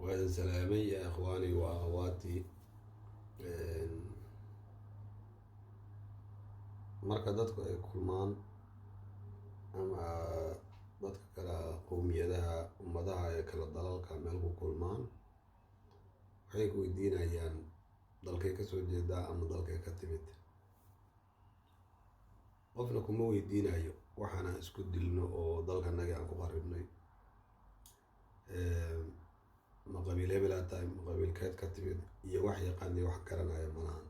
وهذا سلامي يا إخواني وأخواتي. marka dadku ay kulmaan ama dadka kala qowmiyadaha ummadaha ee kala dalalka meel ku kulmaan waxay ku weydiinayaan dalkay ka soo jeedaa ama dalkay ka timid. qofna kuma weydiinayo waxaana isku dilno oo dalkanaga aan ku qaribnay ma qabiil hebel aad tahay ma qabiilkeed ka timid iyo wax yaqaani wax garanaya malahan.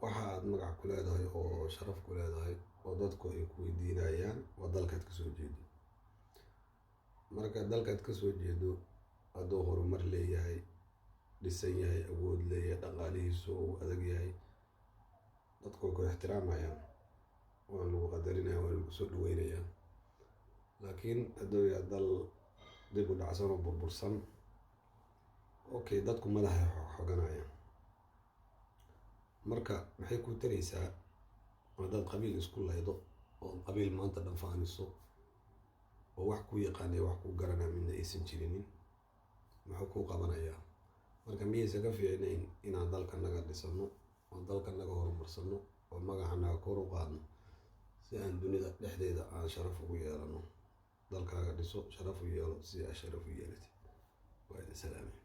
waxa aad magac ku leedahay oo sharaf ku leedahay oo dadku ay ku weydiinayaan waa dalkaad ka soo jeedo. marka dalkaad ka soo jeedo hadduu horumar leeyahay, dhisan yahay, awood leeyahay, dhaqaalihiisu uu adag yahay, dadku way ku ixtiraamayaan, waa lagu qadarinaya, waa lagu soo dhaweynayaan. laakiin hadduu yahay dal dib u dhacsan oo burbursan, okay, dadku madaxay xoganayaan. marka maxay ku taraysaa haddaad qabiil isku laydo oo qabiil maanta dhan faaniso oo wax ku yaqaanay wax ku garanaa midna aysan jirinin, muxuu kuu qabanayaa? marka miyaysan ka fiicnayn inaan dalkanaga dhisano oo dalkanaga horumarsano oo magacanaga kor u qaadno si aan dunida dhexdeeda aan sharaf ugu yeelano. dalkaaga dhiso, sharaf u yeelo si aad sharaf u yeelatid. waa idin salaamay.